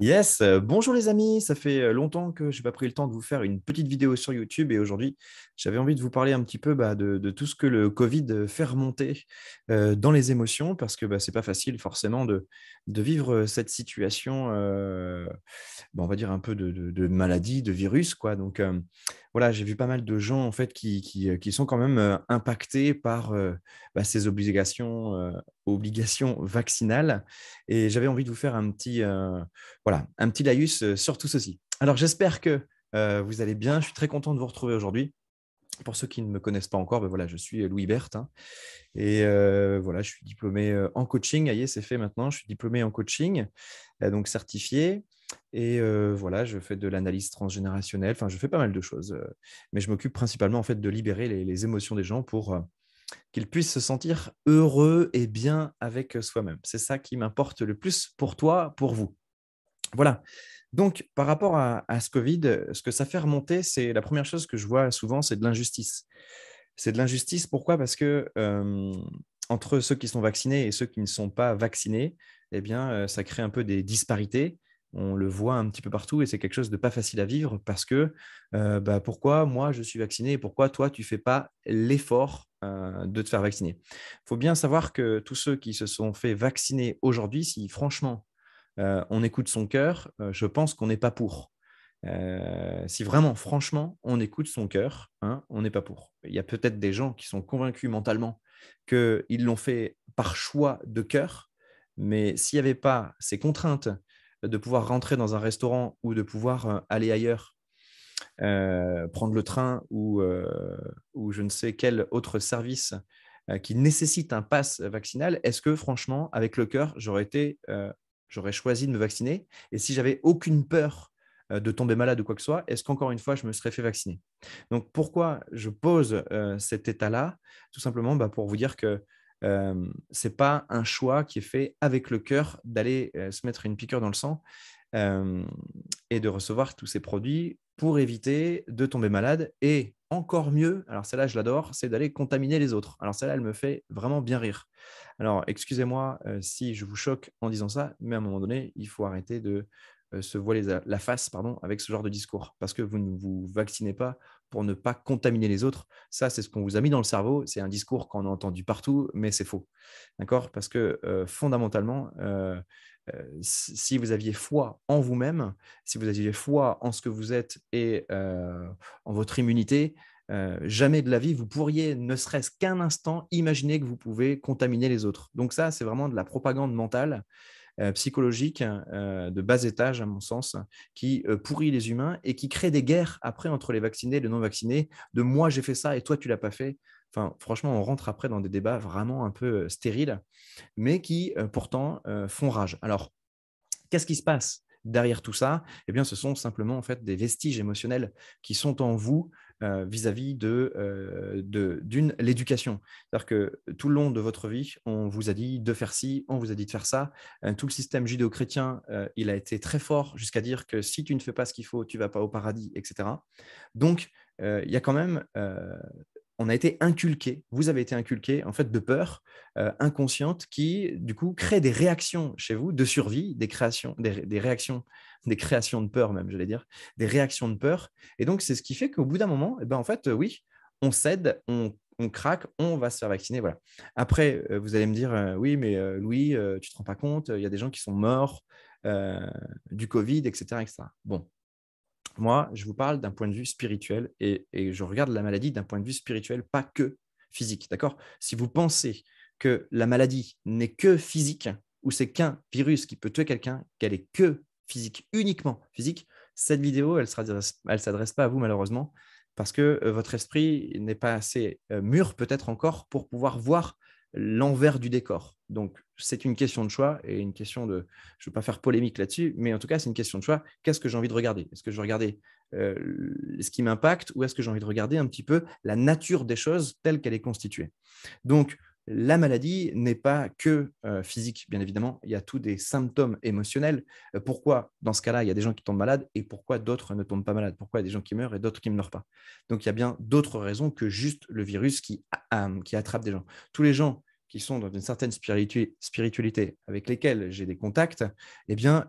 Yes, bonjour les amis, ça fait longtemps que je n'ai pas pris le temps de vous faire une petite vidéo sur YouTube et aujourd'hui, j'avais envie de vous parler un petit peu de tout ce que le Covid fait remonter dans les émotions parce que ce n'est pas facile forcément de vivre cette situation, on va dire un peu de maladie, de virus, quoi. Donc voilà, j'ai vu pas mal de gens en fait qui sont quand même impactés par ces obligations vaccinales et j'avais envie de vous faire voilà, un petit laïus sur tout ceci. Alors, j'espère que vous allez bien. Je suis très content de vous retrouver aujourd'hui. Pour ceux qui ne me connaissent pas encore, voilà, je suis Louis Berthe et voilà, je suis diplômé en coaching. Ça y est, c'est fait maintenant. Je suis diplômé en coaching, donc certifié. Et voilà, je fais de l'analyse transgénérationnelle. Enfin, je fais pas mal de choses, mais je m'occupe principalement en fait de libérer les émotions des gens pour qu'ils puissent se sentir heureux et bien avec soi-même. C'est ça qui m'importe le plus pour toi, pour vous. Voilà. Donc, par rapport à ce Covid, ce que ça fait remonter, c'est la première chose que je vois souvent, c'est de l'injustice. C'est de l'injustice, pourquoi? Parce que entre ceux qui sont vaccinés et ceux qui ne sont pas vaccinés, eh bien, ça crée un peu des disparités. On le voit un petit peu partout et c'est quelque chose de pas facile à vivre parce que pourquoi moi je suis vacciné et pourquoi toi tu fais pas l'effort de te faire vacciner? Il faut bien savoir que tous ceux qui se sont fait vacciner aujourd'hui, si franchement on écoute son cœur, je pense qu'on n'est pas pour. Si vraiment, franchement, on écoute son cœur, hein, on n'est pas pour. Il y a peut-être des gens qui sont convaincus mentalement qu'ils l'ont fait par choix de cœur, mais s'il n'y avait pas ces contraintes de pouvoir rentrer dans un restaurant ou de pouvoir aller ailleurs, prendre le train ou je ne sais quel autre service qui nécessite un pass vaccinal, est-ce que franchement, avec le cœur, j'aurais choisi de me vacciner? Et si j'avais aucune peur de tomber malade ou quoi que ce soit, est-ce qu'encore une fois, je me serais fait vacciner? Donc, pourquoi je pose cet état-là? Tout simplement pour vous dire que ce n'est pas un choix qui est fait avec le cœur d'aller se mettre une piqûre dans le sang euh, et de recevoir tous ces produits pour éviter de tomber malade. Et encore mieux, alors celle-là, je l'adore, c'est d'aller contaminer les autres. Alors celle-là, elle me fait vraiment bien rire. Alors, excusez-moi si je vous choque en disant ça, mais à un moment donné, il faut arrêter de se voiler la face avec ce genre de discours, parce que vous ne vous vaccinez pas pour ne pas contaminer les autres. Ça, c'est ce qu'on vous a mis dans le cerveau. C'est un discours qu'on a entendu partout, mais c'est faux. D'accord? Parce que fondamentalement, si vous aviez foi en vous-même, si vous aviez foi en ce que vous êtes et en votre immunité, jamais de la vie, vous pourriez, ne serait-ce qu'un instant, imaginer que vous pouvez contaminer les autres. Donc ça, c'est vraiment de la propagande mentale, psychologique, de bas étage, à mon sens, qui pourrit les humains et qui crée des guerres après entre les vaccinés et les non-vaccinés, de moi j'ai fait ça et toi tu l'as pas fait. Enfin, franchement, on rentre après dans des débats vraiment un peu stériles, mais qui pourtant font rage. Alors, qu'est-ce qui se passe derrière tout ça? Eh bien, ce sont simplement en fait des vestiges émotionnels qui sont en vous vis-à-vis d'une l'éducation. C'est-à-dire que tout le long de votre vie, on vous a dit de faire ci, on vous a dit de faire ça. Tout le système judéo-chrétien, il a été très fort jusqu'à dire que si tu ne fais pas ce qu'il faut, tu ne vas pas au paradis, etc. Donc, il y a quand même on a été inculqué, vous avez été inculqué en fait de peur inconsciente qui du coup crée des réactions chez vous de survie, des réactions, des créations de peur même, j'allais dire, des réactions de peur. Et donc c'est ce qui fait qu'au bout d'un moment, eh ben, en fait, oui, on cède, on craque, on va se faire vacciner, voilà. Après, vous allez me dire, oui, mais Louis, tu te rends pas compte, il y a des gens qui sont morts euh, du Covid, etc., etc. Bon, moi, je vous parle d'un point de vue spirituel et je regarde la maladie d'un point de vue spirituel, pas que physique. D'accord? Si vous pensez que la maladie n'est que physique ou c'est qu'un virus qui peut tuer quelqu'un, qu'elle est que physique, uniquement physique, cette vidéo, elle ne s'adresse pas à vous malheureusement parce que votre esprit n'est pas assez mûr peut-être encore pour pouvoir voir l'envers du décor. Donc, c'est une question de choix et une question de, je ne veux pas faire polémique là-dessus, mais en tout cas, c'est une question de choix. Qu'est-ce que j'ai envie de regarder? Est-ce que je veux regarder ce qui m'impacte ou est-ce que j'ai envie de regarder un petit peu la nature des choses telle qu'elle est constituée? Donc, la maladie n'est pas que physique, bien évidemment. Il y a tous des symptômes émotionnels. Pourquoi, dans ce cas-là, il y a des gens qui tombent malades et pourquoi d'autres ne tombent pas malades? Pourquoi il y a des gens qui meurent et d'autres qui ne meurent pas? Donc, il y a bien d'autres raisons que juste le virus qui attrape des gens. Tous les gens qui sont dans une certaine spiritualité avec lesquels j'ai des contacts, eh bien,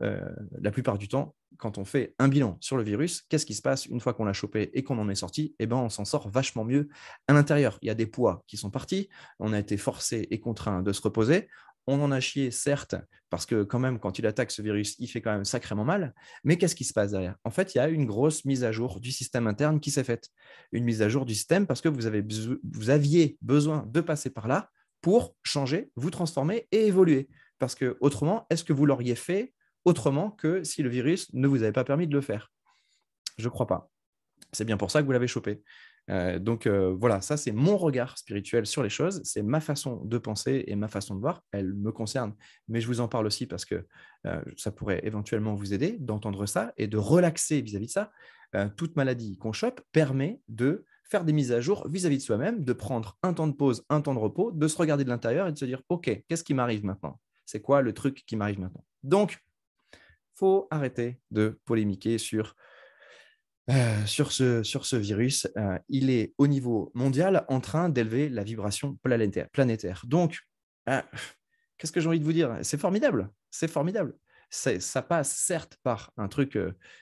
la plupart du temps, quand on fait un bilan sur le virus, qu'est-ce qui se passe une fois qu'on l'a chopé et qu'on en est sorti? Eh ben, on s'en sort vachement mieux à l'intérieur. Il y a des poids qui sont partis, on a été forcé et contraint de se reposer. On en a chié, certes, parce que quand même, quand il attaque ce virus, il fait quand même sacrément mal. Mais qu'est-ce qui se passe derrière? En fait, il y a une grosse mise à jour du système interne qui s'est faite. Une mise à jour du système parce que vous aviez besoin de passer par là pour changer, vous transformer et évoluer. Parce que autrement, est-ce que vous l'auriez fait autrement que si le virus ne vous avait pas permis de le faire? Je ne crois pas. C'est bien pour ça que vous l'avez chopé. Donc voilà, ça c'est mon regard spirituel sur les choses, c'est ma façon de penser et ma façon de voir, elle me concerne, mais je vous en parle aussi parce que ça pourrait éventuellement vous aider d'entendre ça et de relaxer vis-à-vis de ça. Toute maladie qu'on chope permet de faire des mises à jour vis-à-vis de soi-même, de prendre un temps de pause, un temps de repos, de se regarder de l'intérieur et de se dire ok, qu'est-ce qui m'arrive maintenant? C'est quoi le truc qui m'arrive maintenant? Donc, il faut arrêter de polémiquer sur ce virus. Il est au niveau mondial en train d'élever la vibration planétaire. Donc, euh, qu'est-ce que j'ai envie de vous dire? C'est formidable, c'est formidable. Ça passe certes par un truc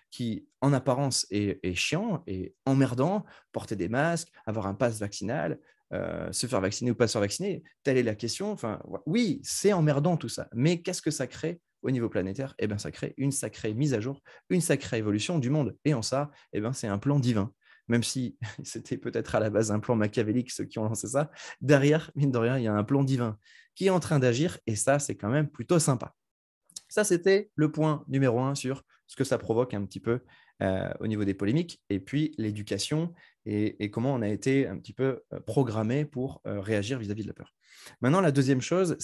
qui, en apparence, est chiant et emmerdant, porter des masques, avoir un pass vaccinal, se faire vacciner ou pas se faire vacciner, telle est la question. Enfin, oui, c'est emmerdant tout ça, mais qu'est-ce que ça crée au niveau planétaire? Eh bien, ça crée une sacrée mise à jour, une sacrée évolution du monde. Et en ça, eh ben, c'est un plan divin. Même si c'était peut-être à la base un plan machiavélique, ceux qui ont lancé ça, derrière, mine de rien, il y a un plan divin qui est en train d'agir, et ça, c'est quand même plutôt sympa. Ça, c'était le point numéro 1 sur ce que ça provoque un petit peu au niveau des polémiques, et puis l'éducation et comment on a été un petit peu programmé pour réagir vis-à-vis de la peur. Maintenant, la deuxième chose,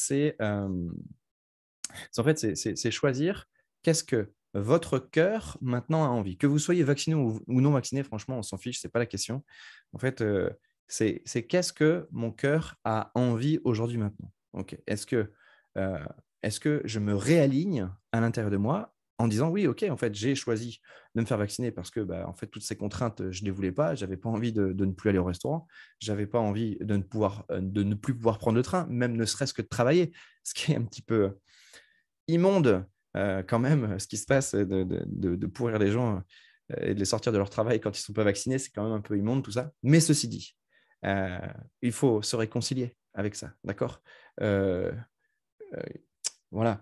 en fait, c'est choisir qu'est-ce que votre cœur maintenant a envie. Que vous soyez vacciné ou non vacciné, franchement, on s'en fiche, ce n'est pas la question. En fait, c'est qu'est-ce que mon cœur a envie aujourd'hui maintenant. Ok. Euh, est-ce que je me réaligne à l'intérieur de moi en disant oui, ok, en fait, j'ai choisi de me faire vacciner parce que en fait, toutes ces contraintes, je ne les voulais pas. Je n'avais pas envie de ne plus aller au restaurant. Je n'avais pas envie de ne plus pouvoir prendre le train, même ne serait-ce que de travailler, ce qui est un petit peu immonde quand même, ce qui se passe de pourrir les gens et de les sortir de leur travail quand ils ne sont pas vaccinés, c'est quand même un peu immonde tout ça. Mais ceci dit, euh, il faut se réconcilier avec ça, d'accord? euh, euh, Voilà,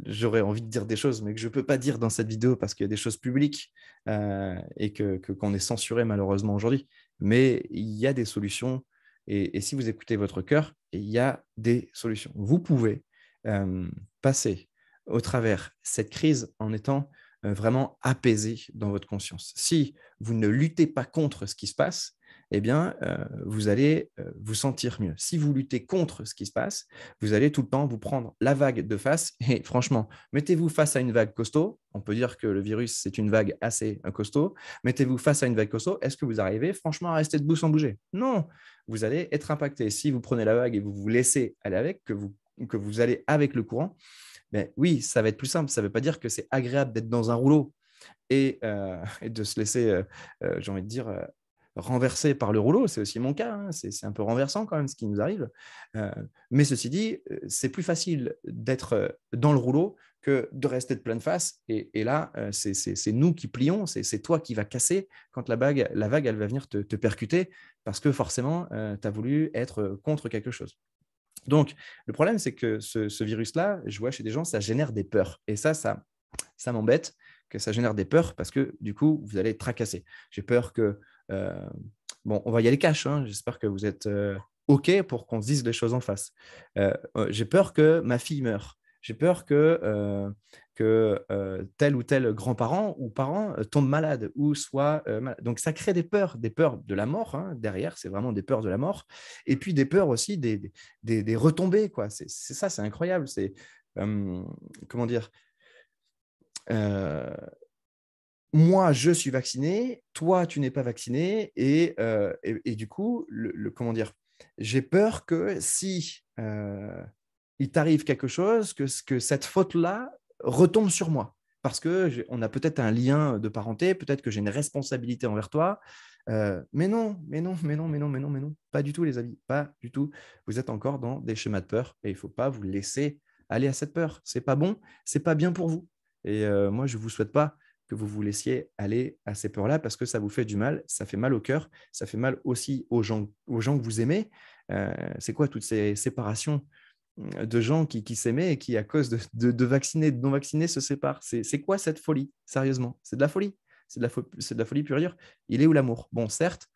j'aurais envie de dire des choses, mais que je ne peux pas dire dans cette vidéo parce qu'il y a des choses publiques et qu'on est censuré malheureusement aujourd'hui. Mais il y a des solutions et si vous écoutez votre cœur, il y a des solutions. Vous pouvez passer au travers cette crise en étant vraiment apaisé dans votre conscience. Si vous ne luttez pas contre ce qui se passe, eh bien, vous allez vous sentir mieux. Si vous luttez contre ce qui se passe, vous allez tout le temps vous prendre la vague de face. Et franchement, mettez-vous face à une vague costaud. On peut dire que le virus, c'est une vague assez costaud. Mettez-vous face à une vague costaud. Est-ce que vous arrivez franchement à rester debout sans bouger? Non, vous allez être impacté. Si vous prenez la vague et vous vous laissez aller avec, que vous allez avec le courant, ben oui, ça va être plus simple. Ça ne veut pas dire que c'est agréable d'être dans un rouleau et de se laisser, j'ai envie de dire, renversé par le rouleau. C'est aussi mon cas. Hein. C'est un peu renversant quand même ce qui nous arrive. Mais ceci dit, c'est plus facile d'être dans le rouleau que de rester de pleine face. Et là, c'est nous qui plions. C'est toi qui vas casser quand la vague, elle va venir te percuter parce que forcément, tu as voulu être contre quelque chose. Donc, le problème, c'est que ce virus-là, je vois chez des gens, ça génère des peurs. Et ça m'embête que ça génère des peurs parce que du coup, vous allez être tracassé. J'ai peur que… bon, on va y aller cash. Hein. J'espère que vous êtes OK pour qu'on se dise les choses en face. J'ai peur que ma fille meure. J'ai peur que tel ou tel grand-parent ou parent tombe malade ou soit malade. Donc, ça crée des peurs de la mort. Hein, derrière, c'est vraiment des peurs de la mort. Et puis, des peurs aussi des retombées. Quoi. C'est ça, c'est incroyable. C'est, comment dire moi, je suis vacciné, toi, tu n'es pas vacciné, et du coup, comment dire, j'ai peur que si il t'arrive quelque chose, que cette faute-là retombe sur moi. Parce qu'on a peut-être un lien de parenté, peut-être que j'ai une responsabilité envers toi, Mais non, mais non, mais non, mais non, mais non, mais non, pas du tout, les amis, pas du tout. Vous êtes encore dans des schémas de peur et il ne faut pas vous laisser aller à cette peur. C'est pas bon, c'est pas bien pour vous. Et moi, je ne vous souhaite pas que vous vous laissiez aller à ces peurs-là parce que ça vous fait du mal, ça fait mal au cœur, ça fait mal aussi aux gens que vous aimez. C'est quoi toutes ces séparations de gens qui s'aimaient et qui, à cause de vaccinés et de non-vaccinés, se séparent? C'est quoi cette folie? Sérieusement, c'est de la folie. C'est de la folie pure et dure. Il est où l'amour? Bon, certes,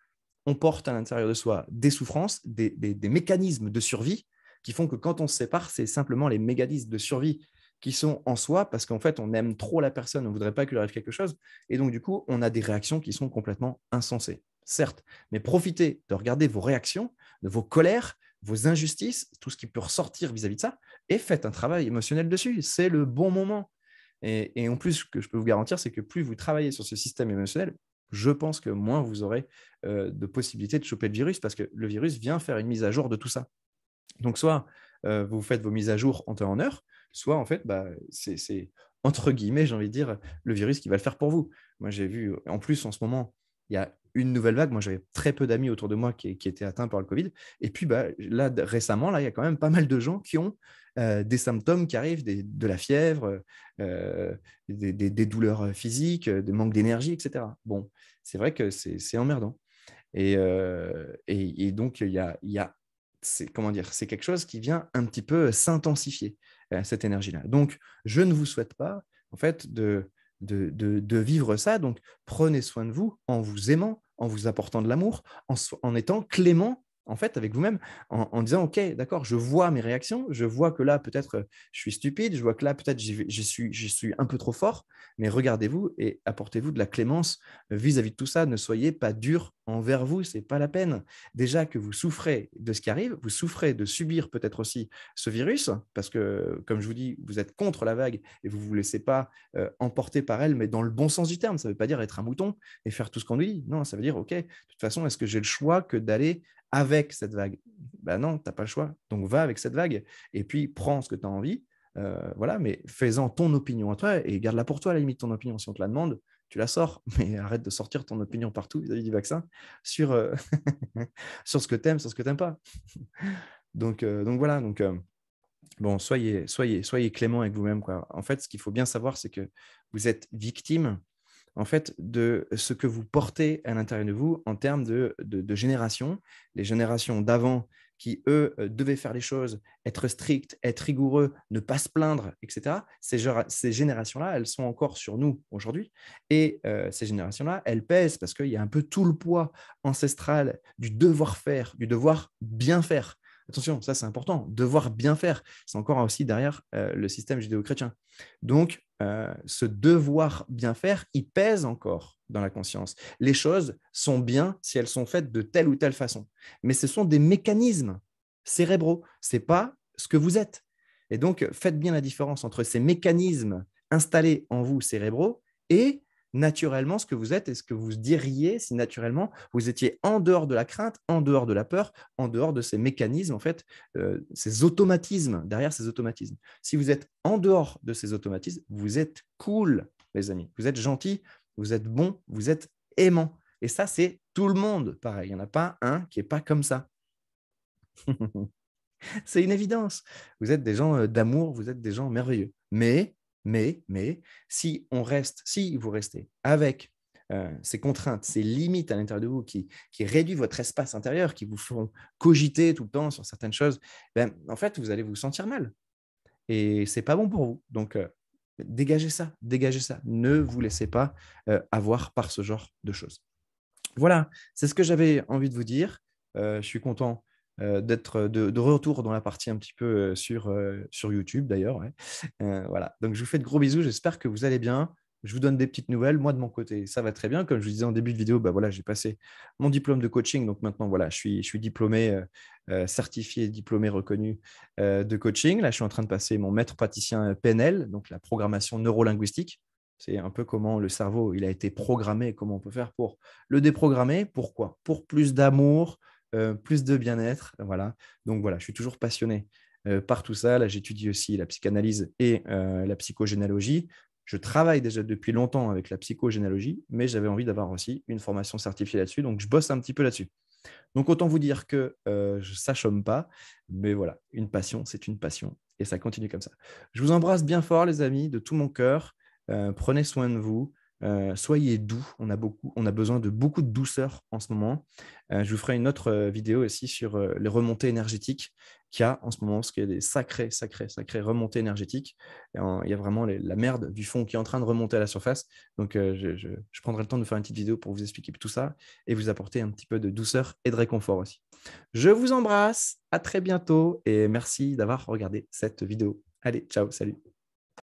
on porte à l'intérieur de soi des souffrances, des mécanismes de survie qui font que quand on se sépare, c'est simplement les mécanismes de survie qui sont en soi parce qu'en fait, on aime trop la personne, on ne voudrait pas qu'il lui arrive quelque chose. Et donc, du coup, on a des réactions qui sont complètement insensées. Certes, mais profitez de regarder vos réactions, de vos colères, vos injustices, tout ce qui peut ressortir vis-à-vis de ça, et faites un travail émotionnel dessus. C'est le bon moment. Et en plus, ce que je peux vous garantir, c'est que plus vous travaillez sur ce système émotionnel, je pense que moins vous aurez de possibilités de choper le virus parce que le virus vient faire une mise à jour de tout ça. Donc, soit vous faites vos mises à jour en temps et en heure, soit en fait, c'est entre guillemets, j'ai envie de dire, le virus qui va le faire pour vous. Moi, j'ai vu, en plus, en ce moment, il y a une nouvelle vague. Moi, j'avais très peu d'amis autour de moi qui étaient atteints par le Covid. Et puis, là, récemment, là, il y a quand même pas mal de gens qui ont des symptômes qui arrivent, de la fièvre, des douleurs physiques, des manques d'énergie, etc. Bon, c'est vrai que c'est emmerdant. Et donc, il y a c'est comment dire, c'est quelque chose qui vient un petit peu s'intensifier, cette énergie-là. Donc, je ne vous souhaite pas, en fait, de vivre ça. Donc, prenez soin de vous en vous aimant, en vous apportant de l'amour, en étant clément, en fait, avec vous-même, en disant, OK, d'accord, je vois mes réactions, je vois que là, peut-être, je suis stupide, je vois que là, peut-être, je suis un peu trop fort, mais regardez-vous et apportez-vous de la clémence vis-à-vis de tout ça. Ne soyez pas dur envers vous, c'est pas la peine. Déjà que vous souffrez de ce qui arrive, vous souffrez de subir peut-être aussi ce virus, parce que, comme je vous dis, vous êtes contre la vague et vous ne vous laissez pas emporter par elle, mais dans le bon sens du terme. Ça ne veut pas dire être un mouton et faire tout ce qu'on nous dit. Non, ça veut dire, OK, de toute façon, est-ce que j'ai le choix que d'aller avec cette vague? Ben non, tu n'as pas le choix. Donc, va avec cette vague et puis prends ce que tu as envie. Voilà, mais fais-en ton opinion à toi et garde-la pour toi, à la limite, ton opinion. Si on te la demande, tu la sors, mais arrête de sortir ton opinion partout vis-à-vis du vaccin sur, sur ce que tu aimes, sur ce que tu n'aimes pas. Donc voilà, bon, soyez clément avec vous-même, quoi. En fait, ce qu'il faut bien savoir, c'est que vous êtes victime, en fait, de ce que vous portez à l'intérieur de vous en termes de génération. Les générations d'avant qui, eux, devaient faire les choses, être stricts, être rigoureux, ne pas se plaindre, etc. Ces générations-là, elles sont encore sur nous aujourd'hui. Et ces générations-là, elles pèsent parce qu'il y a un peu tout le poids ancestral du devoir faire, du devoir bien faire. Attention, ça c'est important, devoir bien faire. C'est encore aussi derrière le système judéo-chrétien. Donc, ce devoir bien faire, il pèse encore dans la conscience. Les choses sont bien si elles sont faites de telle ou telle façon. Mais ce sont des mécanismes cérébraux. Ce n'est pas ce que vous êtes. Et donc, faites bien la différence entre ces mécanismes installés en vous cérébraux et naturellement ce que vous êtes et ce que vous diriez si naturellement vous étiez en dehors de la crainte, en dehors de la peur, en dehors de ces mécanismes, en fait, ces automatismes, derrière ces automatismes. Si vous êtes en dehors de ces automatismes, vous êtes cool, les amis. Vous êtes gentil, vous êtes bon, vous êtes aimant. Et ça, c'est tout le monde pareil. Il n'y en a pas un qui n'est pas comme ça. C'est une évidence. Vous êtes des gens d'amour, vous êtes des gens merveilleux. Mais, si vous restez avec ces contraintes, ces limites à l'intérieur de vous qui réduisent votre espace intérieur, qui vous font cogiter tout le temps sur certaines choses, ben, en fait, vous allez vous sentir mal. Et ce n'est pas bon pour vous. Donc, dégagez ça, dégagez ça. Ne vous laissez pas avoir par ce genre de choses. Voilà, c'est ce que j'avais envie de vous dire. Je suis content d'être de retour dans la partie un petit peu sur YouTube d'ailleurs. Ouais. Voilà, donc je vous fais de gros bisous. J'espère que vous allez bien. Je vous donne des petites nouvelles. Moi, de mon côté, ça va très bien. Comme je vous disais en début de vidéo, voilà, j'ai passé mon diplôme de coaching. Donc maintenant, voilà, je suis diplômé, certifié, diplômé reconnu de coaching. Là, je suis en train de passer mon maître praticien PNL, donc la programmation neurolinguistique. C'est un peu comment le cerveau il a été programmé, comment on peut faire pour le déprogrammer. Pourquoi? Pour plus d'amour, plus de bien-être. Voilà. Donc voilà, je suis toujours passionné par tout ça. Là, j'étudie aussi la psychanalyse et la psychogénéalogie je travaille déjà depuis longtemps avec la psychogénéalogie, mais j'avais envie d'avoir aussi une formation certifiée là-dessus. Donc, je bosse un petit peu là-dessus. Donc, autant vous dire que ça ne chôme pas. Mais voilà, une passion, c'est une passion. Et ça continue comme ça. Je vous embrasse bien fort, les amis, de tout mon cœur. Prenez soin de vous. Soyez doux. On a besoin de beaucoup de douceur en ce moment. Je vous ferai une autre vidéo aussi sur les remontées énergétiques qu'il y a en ce moment, parce qu'il y a des sacrées remontées énergétiques. Il y a vraiment la merde du fond qui est en train de remonter à la surface. Donc, je prendrai le temps de faire une petite vidéo pour vous expliquer tout ça et vous apporter un petit peu de douceur et de réconfort aussi. Je vous embrasse, à très bientôt et merci d'avoir regardé cette vidéo. Allez, ciao, salut.